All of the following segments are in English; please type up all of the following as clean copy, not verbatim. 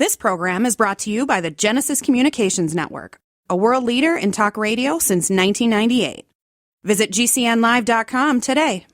This program is brought to you by the Genesis Communications Network, a world leader in talk radio since 1998. Visit GCNlive.com today.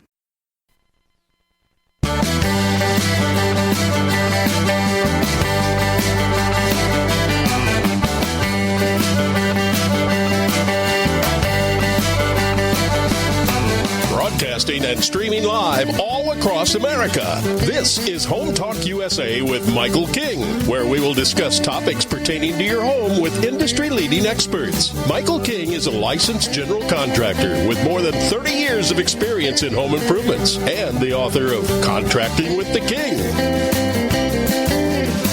Broadcasting and streaming live all across America. This is Home Talk USA with Michael King, where we will discuss topics pertaining to your home with industry-leading experts. Michael King is a licensed general contractor with more than 30 years of experience in home improvements and the author of Contracting with the King.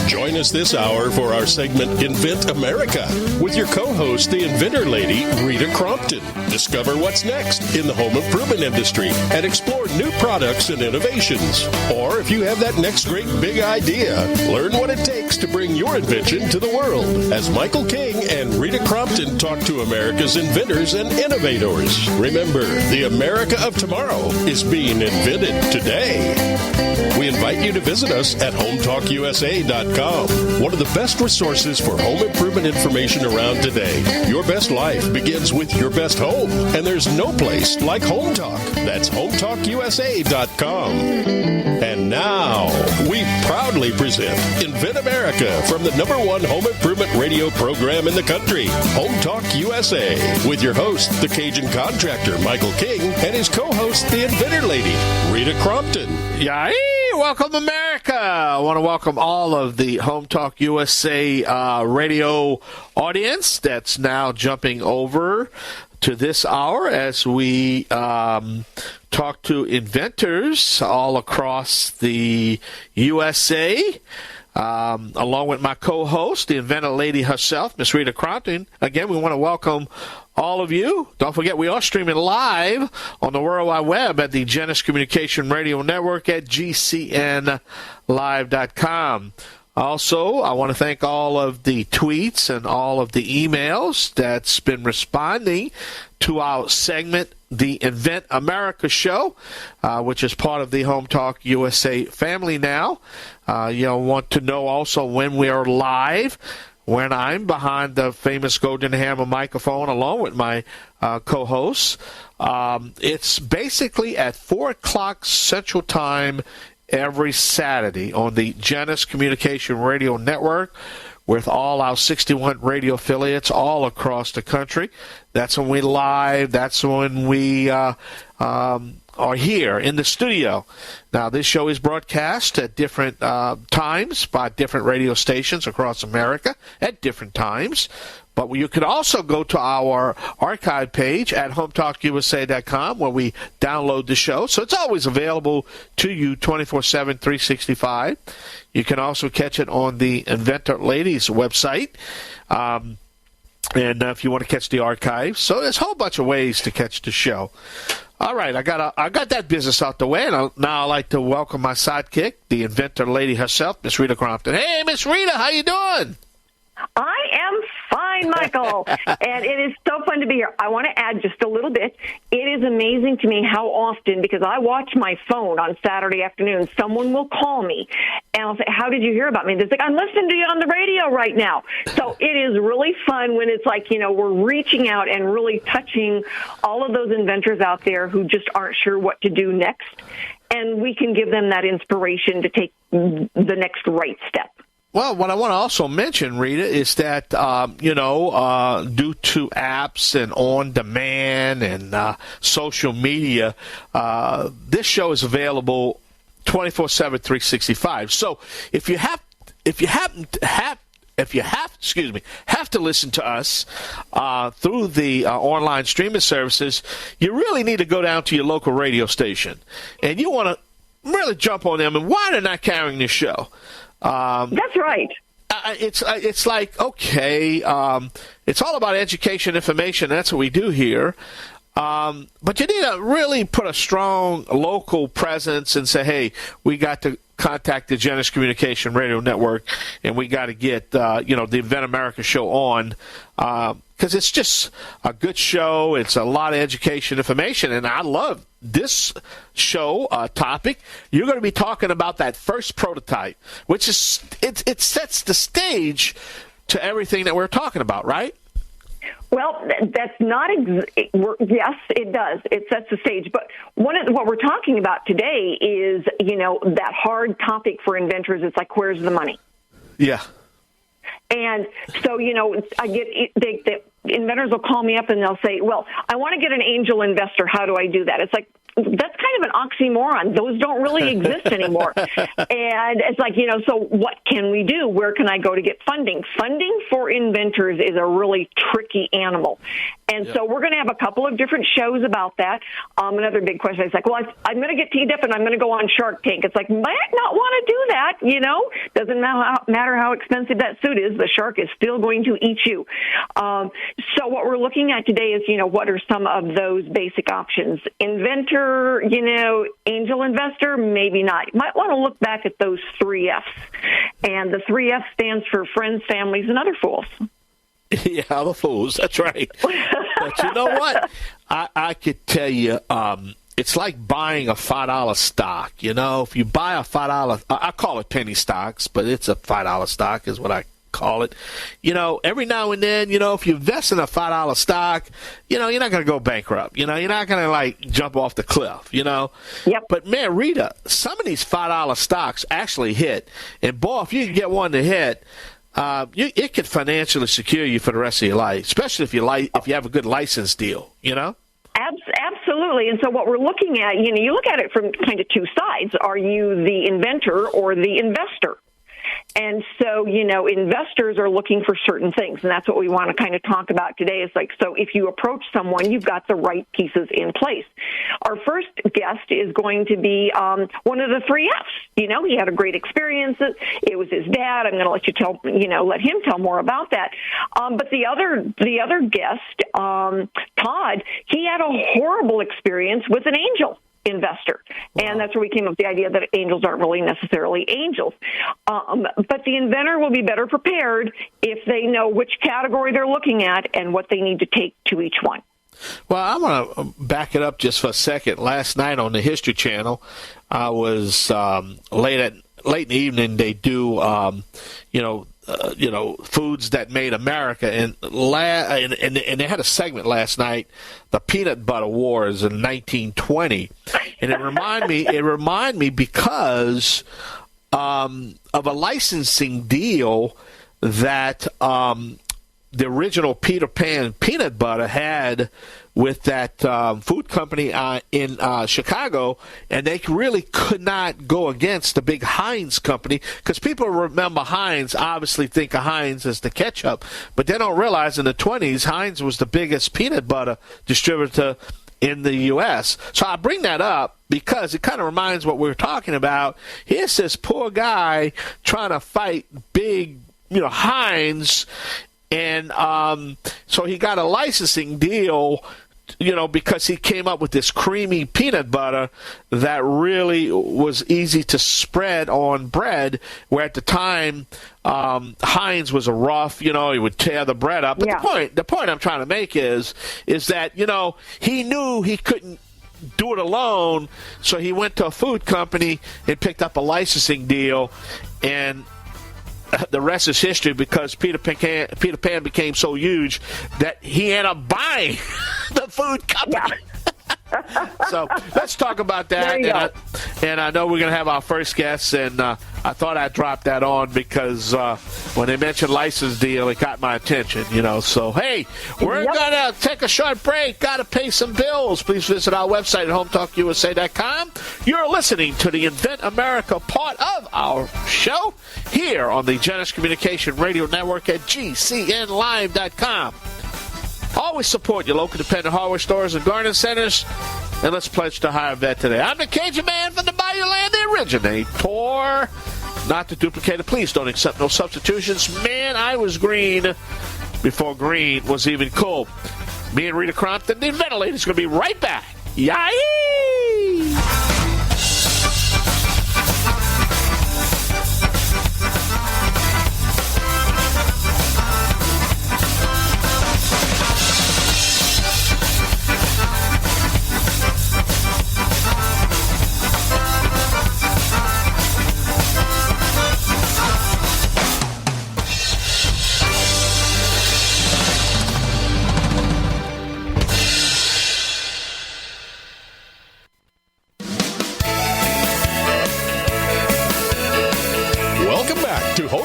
Join us this hour for our segment Invent America with your co-host, the Inventor lady, Rita Crompton. Discover what's next in the home improvement industry and explore new products and innovations. Or if you have that next great big idea, learn what it takes to bring your invention to the world. As Michael King and Rita Crompton talk to America's inventors and innovators. Remember, the America of tomorrow is being invented today. We invite you to visit us at HomeTalkUSA.com. One of the best resources for home improvement information around today. Your best life begins with your best home, and there's no place like Home Talk. That's HomeTalkUSA.com. And now, we proudly present Invent America from the #1 home improvement radio program in the country, Home Talk USA, with your host, the Cajun contractor, Michael King, and his co-host, the Inventor lady, Rita Crompton. Yay! Welcome, America! I want to welcome all of the Home Talk USA radio audience that's now jumping over to this hour as we talk to inventors all across the USA, along with my co-host, the Inventor lady herself, Miss Rita Crompton. Again, we want to welcome all of you. Don't forget, we are streaming live on the World Wide Web at the Genesis Communication Radio Network at GCNlive.com. Also, I want to thank all of the tweets and all of the emails that's been responding to our segment, the Invent America Show, which is part of the Home Talk USA family now. You'll want to know also when we are live, when I'm behind the famous Golden Hammer microphone along with my co-hosts. It's basically at 4 o'clock Central Time every Saturday on the Genesis Communication Radio Network with all our 61 radio affiliates all across the country. That's when we live. That's when we are here in the studio. Now, this show is broadcast at different times by different radio stations across America at different times. But you can also go to our archive page at HomeTalkUSA.com where we download the show. So it's always available to you 24/7, 365. You can also catch it on the Inventor Ladies website. And if you want to catch the archives. So there's a whole bunch of ways to catch the show. All right, I got that business out the way, and now I'd like to welcome my sidekick, the Inventor lady herself, Miss Rita Crompton. Hey, Miss Rita, how you doing? I am fine, Michael, and it is so fun to be here. I want to add just a little bit. It is amazing to me how often, because I watch my phone on Saturday afternoon, someone will call me, and I'll say, how did you hear about me? They're like, I'm listening to you on the radio right now. So it is really fun when it's like, we're reaching out and really touching all of those inventors out there who just aren't sure what to do next, and we can give them that inspiration to take the next right step. Well, what I want to also mention, Rita, is that, due to apps and on-demand and social media, this show is available 24/7, 365. So if you have to listen to us through the online streaming services, you really need to go down to your local radio station. And you want to really jump on them. And why they're not carrying this show? That's right. It's like, okay, it's all about education, information. That's what we do here. But you need to really put a strong local presence and say, hey, we got to contact the Genesis Communication Radio Network, and we got to get, the Invent America show on, because it's just a good show. It's a lot of education, information, and I love this show topic, you're going to be talking about that first prototype, which is it sets the stage to everything that we're talking about, right? Well, that's not yes, it does. It sets the stage. But what we're talking about today is, that hard topic for inventors. It's like, where's the money? Yeah. And so, I get the inventors will call me up and they'll say, well, I want to get an angel investor. How do I do that? It's like, that's kind of an oxymoron. Those don't really exist anymore. And it's like, so what can we do? Where can I go to get funding? Funding for inventors is a really tricky animal. And so we're going to have a couple of different shows about that. Another big question is like, well, I'm going to get teed up and I'm going to go on Shark Tank. It's like, might not want to do that, Doesn't matter how expensive that suit is, the shark is still going to eat you. So what we're looking at today is, what are some of those basic options? Inventor, angel investor, maybe not. You might want to look back at those 3 F's. And the 3 F stands for friends, families, and other fools. Yeah, other fools. That's right. But you know what? I could tell you, it's like buying a $5 stock. If you buy a $5, I call it penny stocks, but it's a $5 stock is what I call it. Every now and then, if you invest in a $5 stock, you're not going to go bankrupt. You're not going to jump off the cliff, Yep. But man, Rita, some of these $5 stocks actually hit. And boy, if you can get one to hit, it could financially secure you for the rest of your life, especially if you have a good license deal, Absolutely. And so what we're looking at, you look at it from kind of two sides. Are you the inventor or the investor? And so, investors are looking for certain things, and that's what we want to kind of talk about today. Is like, so if you approach someone, you've got the right pieces in place. Our first guest is going to be one of the 3 F's. He had a great experience. It was his dad. I'm going to let him tell more about that. But the other guest, Todd, he had a horrible experience with an angel investor. Wow. And that's where we came up with the idea that angels aren't really necessarily angels. But the inventor will be better prepared if they know which category they're looking at and what they need to take to each one. Well, I'm going to back it up just for a second. Last night on the History Channel, I was late in the evening. They do, foods that made America, and they had a segment last night, the Peanut Butter Wars in 1920, and it reminded me because of a licensing deal that the original Peter Pan peanut butter had with that food company in Chicago, and they really could not go against the big Heinz company, because people remember Heinz, obviously think of Heinz as the ketchup, but they don't realize in the 20s, Heinz was the biggest peanut butter distributor in the U.S. So I bring that up because it kind of reminds what we're talking about. Here's this poor guy trying to fight big, Heinz, and so he got a licensing deal, because he came up with this creamy peanut butter that really was easy to spread on bread, where at the time Heinz was a rough, he would tear the bread up. But the point I'm trying to make is that, he knew he couldn't do it alone, so he went to a food company and picked up a licensing deal, and the rest is history, because Peter Pan became so huge that he ended up buying the food company. Yeah. So let's talk about that. And I know we're going to have our first guest, and I thought I'd drop that on because when they mentioned license deal, it got my attention, So, hey, we're going to take a short break. Got to pay some bills. Please visit our website at HomeTalkUSA.com. You're listening to the Invent America part of our show here on the Genesis Communication Radio Network at GCNlive.com. Always support your local independent hardware stores and garden centers. And let's pledge to hire a vet today. I'm the Cajun man from the Bayou Land, the originator. Not the duplicator. Please don't accept no substitutions. Man, I was green before green was even cool. Me and Rita Crompton, the Inventor is going to be right back. Yay!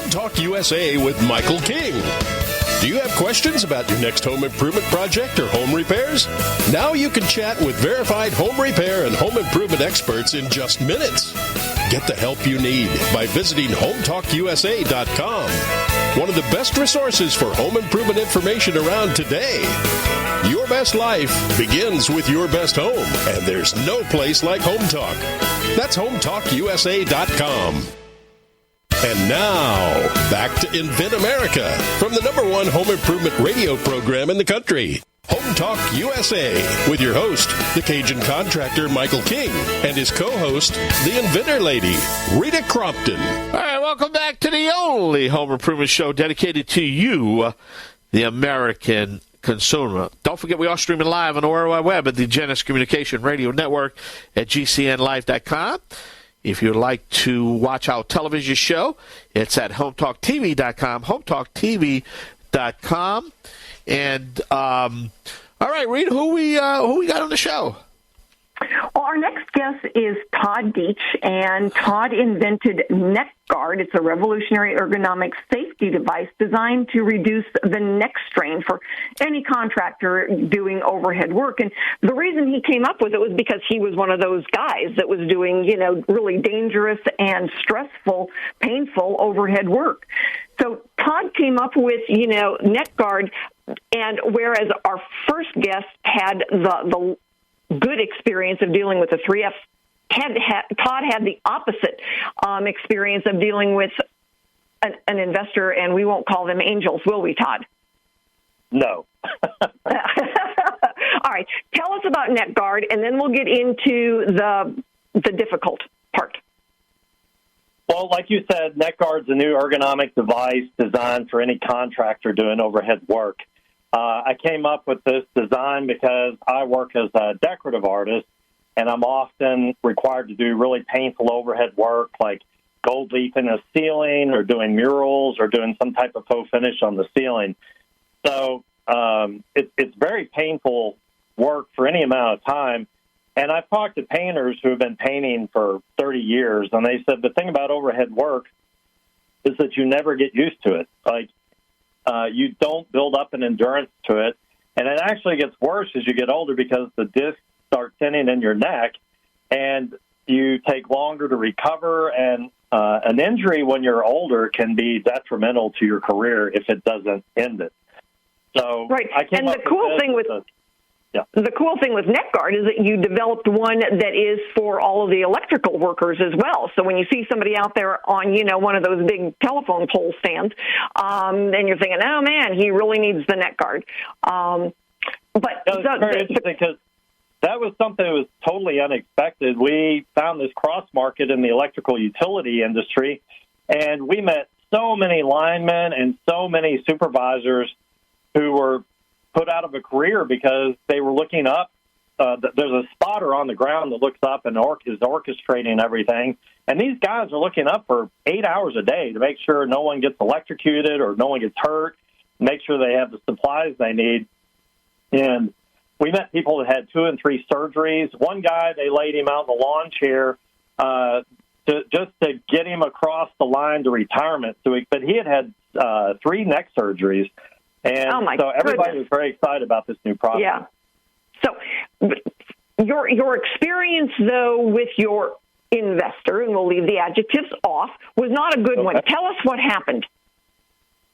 Home Talk USA with Michael King. Do you have questions about your next home improvement project or home repairs? Now you can chat with verified home repair and home improvement experts in just minutes. Get the help you need by visiting HomeTalkUSA.com. One of the best resources for home improvement information around today. Your best life begins with your best home, and there's no place like Home Talk. That's HomeTalkUSA.com. And now, back to Invent America from the #1 home improvement radio program in the country. Home Talk USA with your host, the Cajun contractor Michael King, and his co-host, the Inventor lady, Rita Crompton. All right, welcome back to the only home improvement show dedicated to you, the American consumer. Don't forget, we are streaming live on the World Wide Web at the Genesis Communication Radio Network at GCNlive.com. If you'd like to watch our television show, it's at HomeTalkTV.com, HomeTalkTV.com. And, all right, Rita, who we got on the show? Well, our next guest is Todd Deetsch, and Todd invented NeckGuard. It's a revolutionary ergonomic safety device designed to reduce the neck strain for any contractor doing overhead work. And the reason he came up with it was because he was one of those guys that was doing, really dangerous and stressful, painful overhead work. So Todd came up with, NeckGuard, and whereas our first guest had the good experience of dealing with the 3Fs, Todd had the opposite experience of dealing with an investor, and we won't call them angels, will we, Todd? No. All right. Tell us about NeckGuard, and then we'll get into the difficult part. Well, like you said, NeckGuard's a new ergonomic device designed for any contractor doing overhead work. I came up with this design because I work as a decorative artist, and I'm often required to do really painful overhead work like gold leaf in a ceiling or doing murals or doing some type of faux finish on the ceiling. So it's very painful work for any amount of time. And I've talked to painters who have been painting for 30 years, and they said the thing about overhead work is that you never get used to it. You don't build up an endurance to it. And it actually gets worse as you get older because the discs start thinning in your neck, and you take longer to recover. And an injury when you're older can be detrimental to your career if it doesn't end it. So right. And the cool thing with NeckGuard is that you developed one that is for all of the electrical workers as well. So when you see somebody out there on, one of those big telephone pole stands, then you're thinking, oh, man, he really needs the NeckGuard. It's very interesting because that was something that was totally unexpected. We found this cross-market in the electrical utility industry, and we met so many linemen and so many supervisors who were put out of a career because they were looking up. There's a spotter on the ground that looks up and is orchestrating everything. And these guys are looking up for 8 hours a day to make sure no one gets electrocuted or no one gets hurt, make sure they have the supplies they need. And we met people that had 2 and 3 surgeries. One guy, they laid him out in the lawn chair just to get him across the line to retirement. But he had 3 neck surgeries. And so everybody was very excited about this new product. Yeah. So your experience, though, with your investor, and we'll leave the adjectives off, was not a good one. Tell us what happened.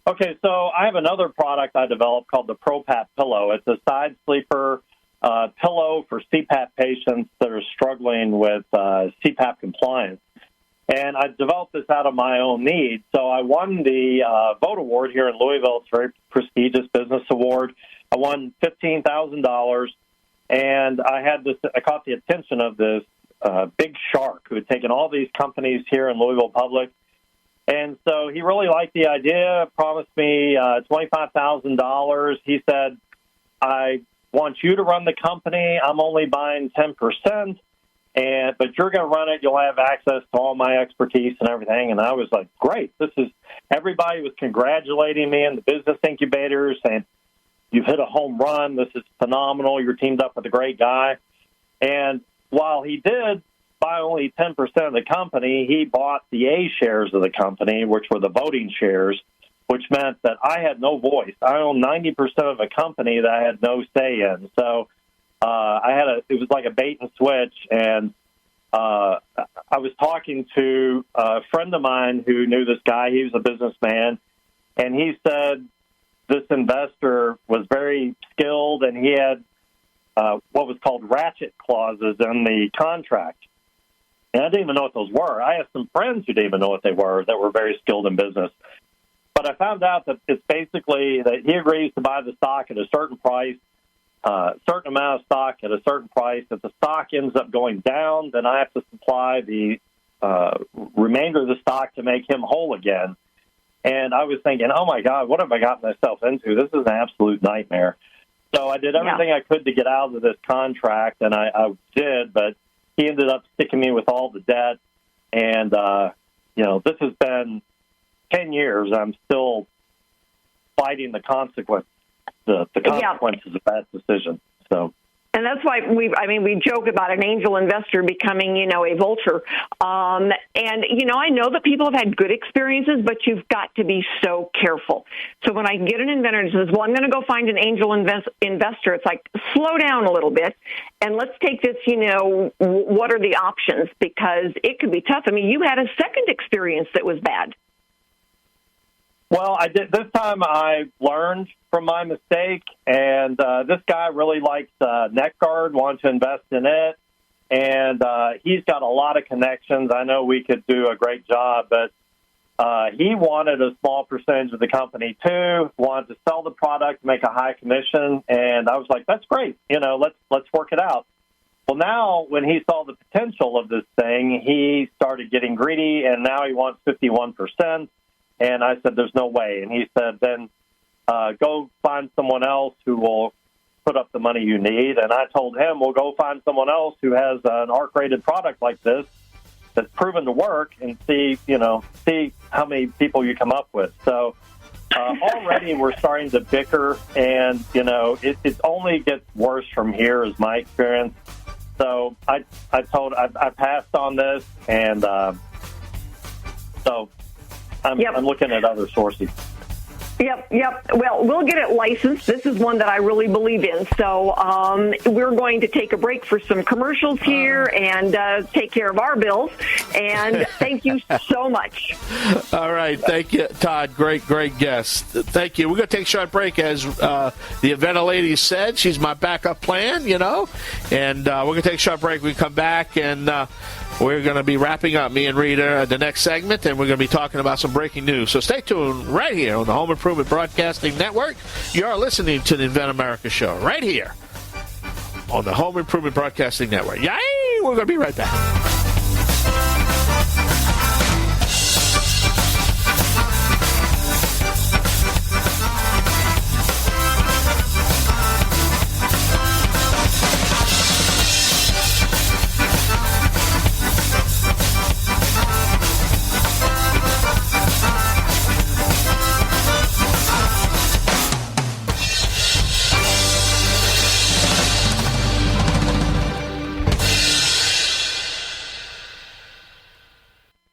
Okay, so I have another product I developed called the PRO-PAP Pillow. It's a side sleeper pillow for CPAP patients that are struggling with CPAP compliance. And I developed this out of my own need. So I won the Vote Award here in Louisville. It's a very prestigious business award. I won $15,000, and I caught the attention of this big shark who had taken all these companies here in Louisville Public. And so he really liked the idea, promised me $25,000. He said, I want you to run the company. I'm only buying 10%. But you're going to run it. You'll have access to all my expertise and everything. And I was like, great. Everybody was congratulating me in the business incubators, saying, you've hit a home run. This is phenomenal. You're teamed up with a great guy. And while he did buy only 10% of the company, he bought the A shares of the company, which were the voting shares, which meant that I had no voice. I owned 90% of a company that I had no say in. So it was like a bait and switch, and I was talking to a friend of mine who knew this guy. He was a businessman, and he said this investor was very skilled, and he had what was called ratchet clauses in the contract. And I didn't even know what those were. I had some friends who didn't even know what they were that were very skilled in business. But I found out that it's basically that he agrees to buy the stock at a certain price, certain amount of stock at a certain price. If the stock ends up going down, then I have to supply the remainder of the stock to make him whole again. And I was thinking, oh, my God, what have I gotten myself into? This is an absolute nightmare. So I did everything I could to get out of this contract, and I did, but he ended up sticking me with all the debt. And, this has been 10 years. I'm still fighting the consequences of that decision. So. And that's why we joke about an angel investor becoming, a vulture. And, I know that people have had good experiences, but you've got to be so careful. So when I get an inventor and says, well, I'm going to go find an angel investor, it's like, slow down a little bit and let's take this, what are the options? Because it could be tough. I mean, you had a second experience that was bad. Well, I did. This time I learned from my mistake, and this guy really likes NetGuard, wanted to invest in it, and he's got a lot of connections. I know we could do a great job, but he wanted a small percentage of the company too, wanted to sell the product, make a high commission, and I was like, that's great. Let's work it out. Well, now when he saw the potential of this thing, he started getting greedy, and now he wants 51%. And I said, there's no way. And he said, then go find someone else who will put up the money you need. And I told him, well, go find someone else who has an ARC-rated product like this that's proven to work and see how many people you come up with. So already we're starting to bicker, and, it only gets worse from here is my experience. So I passed on this, and so I'm looking at other sources. Yep. Well, we'll get it licensed. This is one that I really believe in. So we're going to take a break for some commercials here and take care of our bills. And thank you so much. All right. Thank you, Todd. Great guest. Thank you. We're going to take a short break. As the Inventor lady said, she's my backup plan, And we're going to take a short break. We come back and we're going to be wrapping up, me and Rita, the next segment, and we're going to be talking about some breaking news. So stay tuned right here on the Home Improvement Broadcasting Network. You are listening to the Invent America Show right here on the Home Improvement Broadcasting Network. Yay! We're going to be right back.